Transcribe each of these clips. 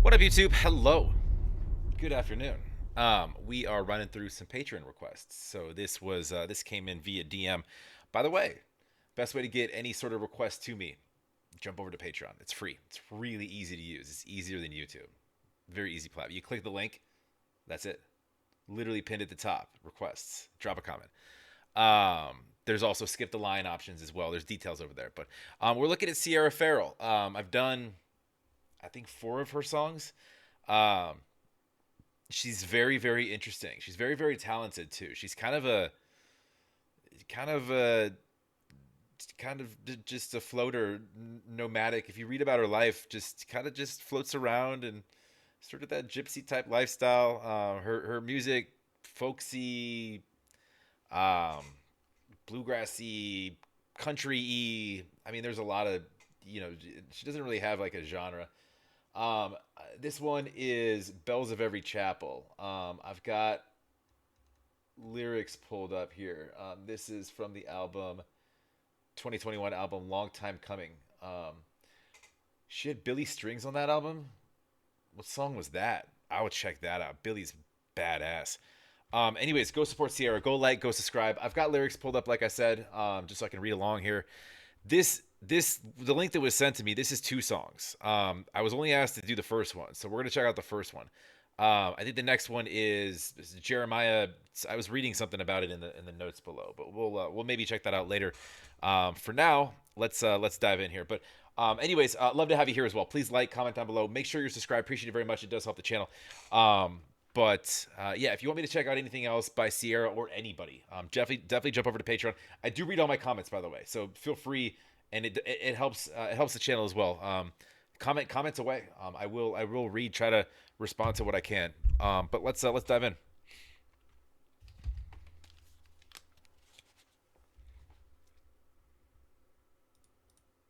What up, YouTube? Hello. Good afternoon. We are running through some Patreon requests. So this came in via DM. By the way, best way to get any sort of request to me, jump over to Patreon. It's free. It's really easy to use. It's easier than YouTube. Very easy platform. You click the link. That's it. Literally pinned at the top. Requests. Drop a comment. There's also skip the line options as well. There's details over there. But we're looking at Sierra Ferrell. I've done, I think, 4 of her songs. Um, she's very, very interesting. She's very, very talented too. She's kind of a, just a floater, nomadic. If you read about her life, just kind of just floats around and sort of that gypsy type lifestyle. Her music, folksy, um, bluegrassy, country-y. I mean, there's a lot of, she doesn't really have like a genre. Um, this one is Bells of Every Chapel. I've got lyrics pulled up here. This is from the album 2021 album Long Time Coming. She had Billy Strings on that album. What song was that? I would check that out. Billy's badass. Anyways, go support Sierra. Go like, go subscribe. I've got lyrics pulled up, like I said, just so I can read along here. The link that was sent to me, this is 2 songs. I was only asked to do the first one, so we're gonna check out the first one. I think the next one is Jeremiah. I was reading something about it in the notes below, but we'll maybe check that out later. For now, let's dive in here. But anyways, love to have you here as well. Please like, comment down below. Make sure you're subscribed. Appreciate it very much. It does help the channel. But yeah, if you want me to check out anything else by Sierra or anybody, definitely jump over to Patreon. I do read all my comments, by the way, so feel free, and it helps the channel as well. Comments away. I will read, try to respond to what I can. But let's dive in.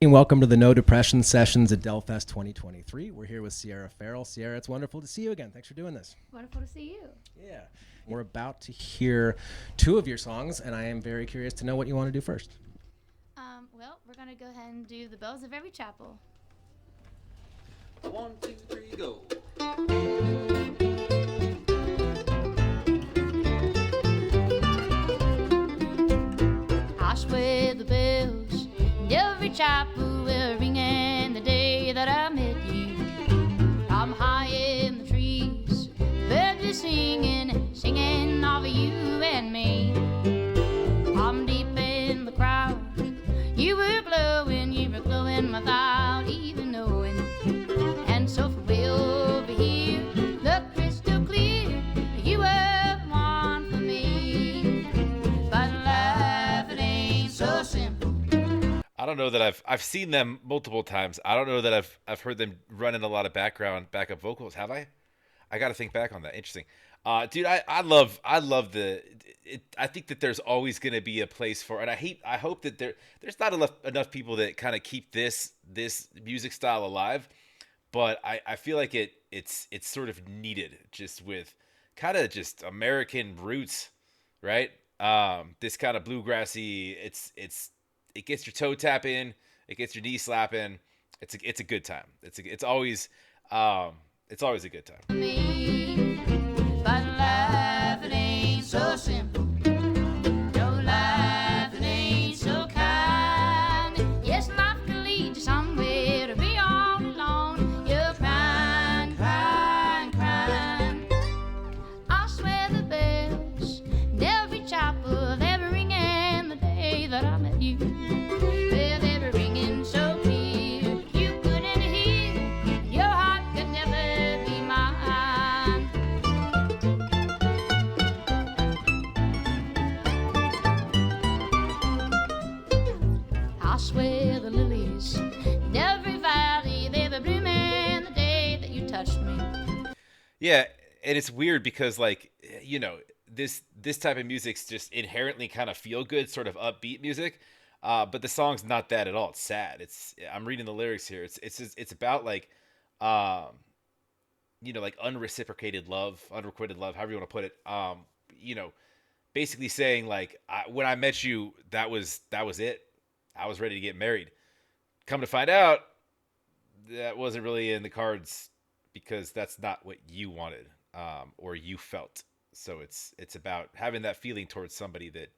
And welcome to the No Depression Sessions at Delfest 2023. We're here with Sierra Ferrell. Sierra, it's wonderful to see you again. Thanks for doing this. Wonderful to see you. Yeah. We're about to hear 2 of your songs, and I am very curious to know what you want to do first. Well, we're going to go ahead and do the Bells of Every Chapel. 1, 2, 3, go. I swear the bells in every chapel were ringing the day that I met you. I'm high in the trees, birds are singing of you and me. I'm deep in the crowd, you were glowing without even knowing. And so for way over here, the crystal clear, you were the one for me. But life, it ain't so simple. I don't know that I've seen them multiple times. I don't know that I've heard them running a lot of backup vocals. Have I? I got to think back on that. Interesting. Dude, I love I think that there's always going to be a place for, and I hope that there's not enough people that kind of keep this music style alive, but I feel like it's sort of needed, just with kind of just American roots, right? This kind of bluegrassy, it gets your toe tapping, it gets your knee slapping. It's a good time. It's always a good time. Me, but life, it ain't so simple. No, life, it ain't so kind. Yes, life can lead you somewhere to be all alone. You're crying, crying, crying. I swear the bells in every chapel, they were ringing the day that I met you. Well, they were ringing so clear, you couldn't hear. Your heart could never be mine. I swear the lilies in every valley, they were blooming the day that you touched me. Yeah, and it's weird because, like, this type of music's just inherently kind of feel good, sort of upbeat music. But the song's not that at all. It's sad. I'm reading the lyrics here. It's about like, like unreciprocated love, unrequited love, however you want to put it. Basically saying like, when I met you, that was it. I was ready to get married. Come to find out, that wasn't really in the cards because that's not what you wanted, or you felt. So it's about having that feeling towards somebody that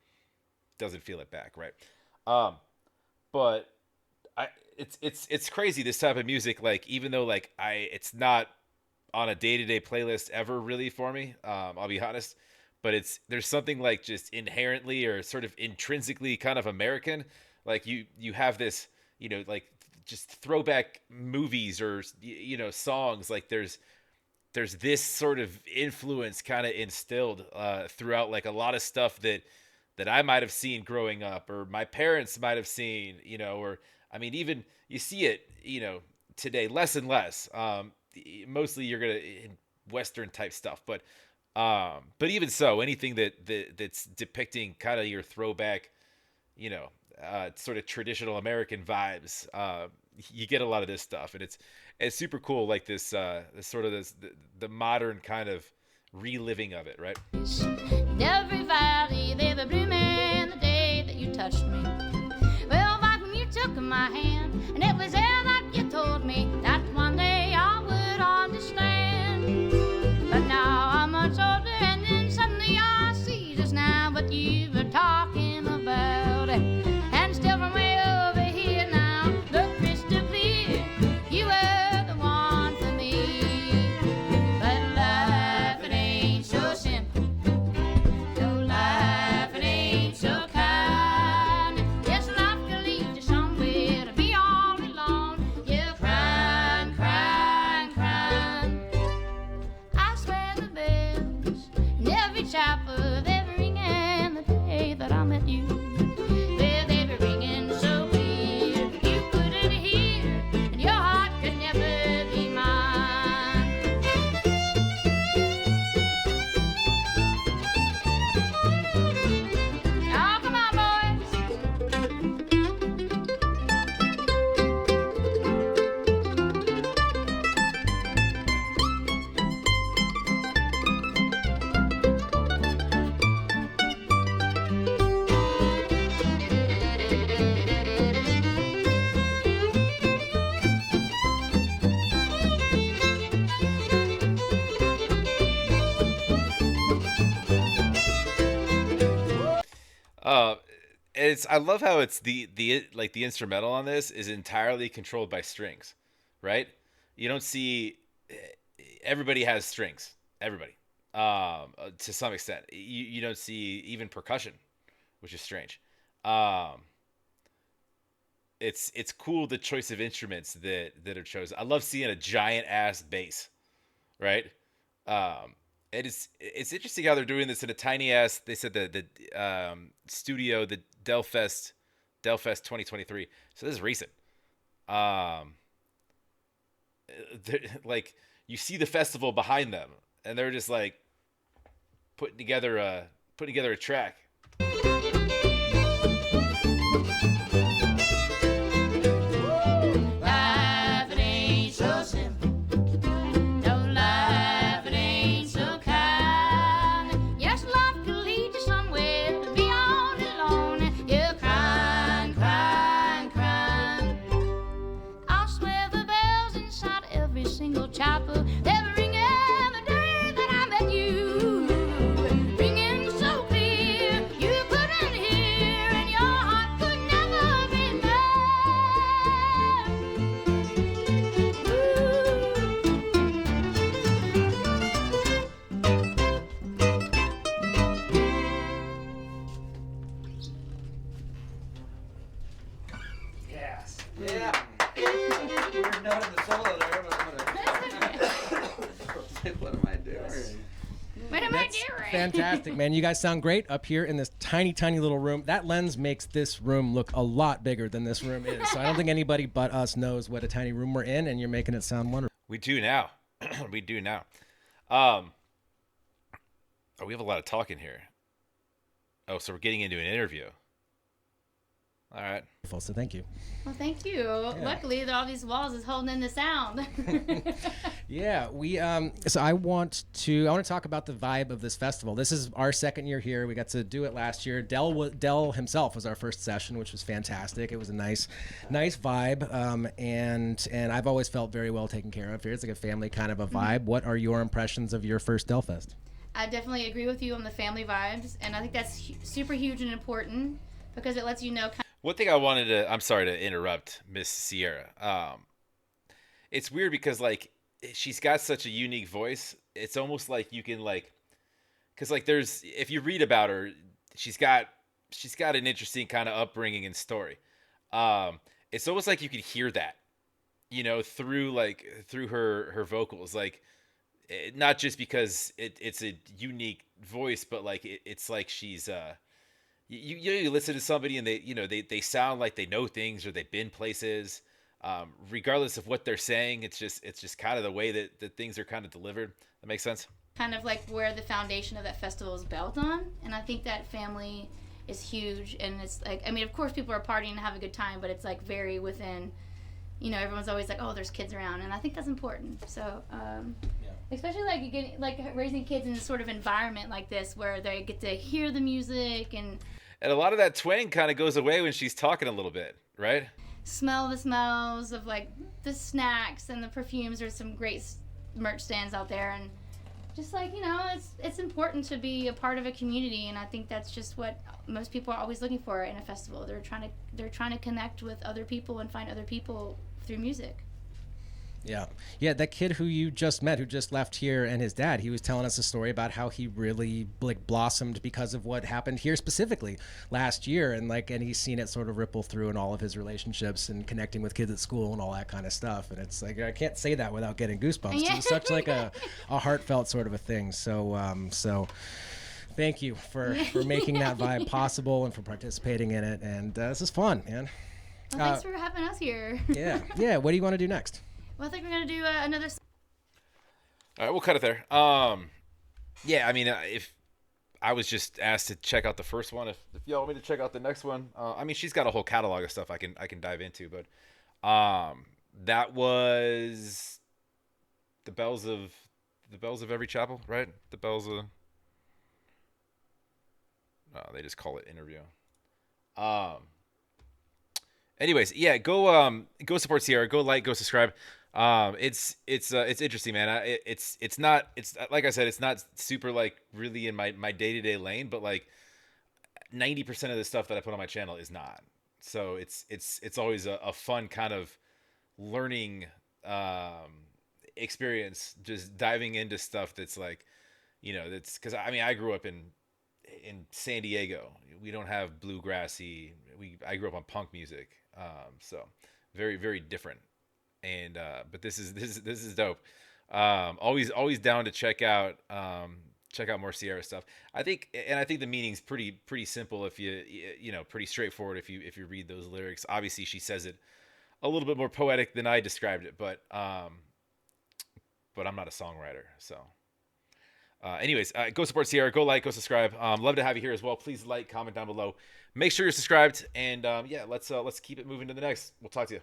doesn't feel it back, right? Um, but I it's crazy, this type of music. Like, even though like it's not on a day-to-day playlist ever really for me, I'll be honest, but there's something like just inherently or sort of intrinsically kind of American. Like, you have this, like, just throwback movies or songs. Like, there's this sort of influence kind of instilled throughout, like, a lot of stuff that I might have seen growing up, or my parents might have seen, or, I mean, even you see it, today less and less. Mostly you're gonna in Western type stuff, but even so, anything that's depicting kind of your throwback, sort of traditional American vibes, you get a lot of this stuff, and it's super cool. Like, this sort of the modern kind of reliving of it, right? Every valley they were blooming the day that you touched me. Well, back when you took my hand, and it was there that you told me that one day I would understand. But now I'm much older, and then suddenly I see just now what you were talking about. And still from way over here now, look crystal clear, you were the one for me. But life, it ain't so simple. No, life, it ain't so kind. Yes, life can lead you somewhere to be all alone. You're crying, crying, crying. I swear the bells in every chapel, they were ringing the day that I met you. Well, they were ringing so clear, you couldn't hear, and your heart could never be mine. Oh, come on, boys. Uh, I love how it's the instrumental on this is entirely controlled by strings, right? You don't see, everybody has strings, everybody, to some extent. You don't see even percussion, which is strange. Um, it's cool, the choice of instruments that are chosen. I love seeing a giant ass bass, right? Um, it's interesting how they're doing this in a tiny ass. They said the studio, the Delfest 2023. So this is recent. Um, like, you see the festival behind them, and they're just like putting together a track. Life, it ain't so simple. No, life, it ain't so kind. Yes, life can lead you somewhere to be all alone. You're crying, crying, crying. I swear the bells inside every single chapel, they were ringing the day that I met you. Ringing so clear, you couldn't hear, and your heart could never be Yes. Yeah. We're not in the solo there, but I'm gonna. What am I doing? What am I That's doing? fantastic, man. You guys sound great up here in this tiny, tiny little room. That lens makes this room look a lot bigger than this room is. So I don't think anybody but us knows what a tiny room we're in, and you're making it sound wonderful. We do now. We do now. Oh, we have a lot of talking here. Oh, so we're getting into an interview. All right. So thank you. Well, thank you. Luckily, all these walls is holding in the sound. Yeah, so I want to talk about the vibe of this festival. This is our second year here. We got to do it last year. Dell himself was our first session, which was fantastic. It was a nice vibe, and I've always felt very well taken care of here. It's like a family kind of a vibe. What are your impressions of your first Delfest? I definitely agree with you on the family vibes, and I think that's super huge and important because it lets you know. One thing I'm sorry to interrupt, Miss Sierra. It's weird because like she's got such a unique voice. It's almost like you can like, because like there's if you read about her, she's got an interesting kind of upbringing and story. It's almost like you could hear that, through her vocals, like not just because it's a unique voice, but like it's like she's you listen to somebody and they sound like they know things or they've been places, regardless of what they're saying. It's just kind of the way that things are kind of delivered. That makes sense. Kind of like where the foundation of that festival is built on, and I think that family is huge. And it's like, I mean, of course people are partying and have a good time, but it's like very within, everyone's always like, oh, there's kids around, and I think that's important. So especially like you get like raising kids in this sort of environment like this where they get to hear the music and a lot of that twang kind of goes away when she's talking a little bit, right? smell the smells of like the snacks and the perfumes. There's some great merch stands out there, and just like, it's important to be a part of a community, and I think that's just what most people are always looking for in a festival. They're trying to connect with other people and find other people through music. Yeah, that kid who you just met, who just left here, and his dad, he was telling us a story about how he really like blossomed because of what happened here specifically last year, and he's seen it sort of ripple through in all of his relationships and connecting with kids at school and all that kind of stuff. And it's like, I can't say that without getting goosebumps. Yeah. It's such like a heartfelt sort of a thing. So thank you for making that vibe possible and for participating in it. And this is fun, man. Well, thanks for having us here. Yeah. What do you want to do next? Well, I think we're gonna do another. All right, we'll cut it there. Yeah, I mean, if I was just asked to check out the first one, if y'all want me to check out the next one, I mean, she's got a whole catalog of stuff I can dive into, but that was the bells of every chapel, right? The bells of. They just call it interview. Anyways, yeah, go support Sierra. Go like, go subscribe. It's interesting, man. It's not like I said, it's not super like really in my day-to-day lane, but like 90% of the stuff that I put on my channel is not. So it's always a fun kind of learning experience, just diving into stuff that's like, that's because I mean I grew up in San Diego. We don't have bluegrassy. I grew up on punk music, so very, very different. And but this is dope. Always down to check out more Sierra stuff. I think the meaning's pretty simple if you pretty straightforward if you read those lyrics. Obviously she says it a little bit more poetic than I described it, but I'm not a songwriter, so. Anyways, go support Sierra. Go like, go subscribe. Love to have you here as well. Please like, comment down below. Make sure you're subscribed, and yeah, let's keep it moving to the next. We'll talk to you.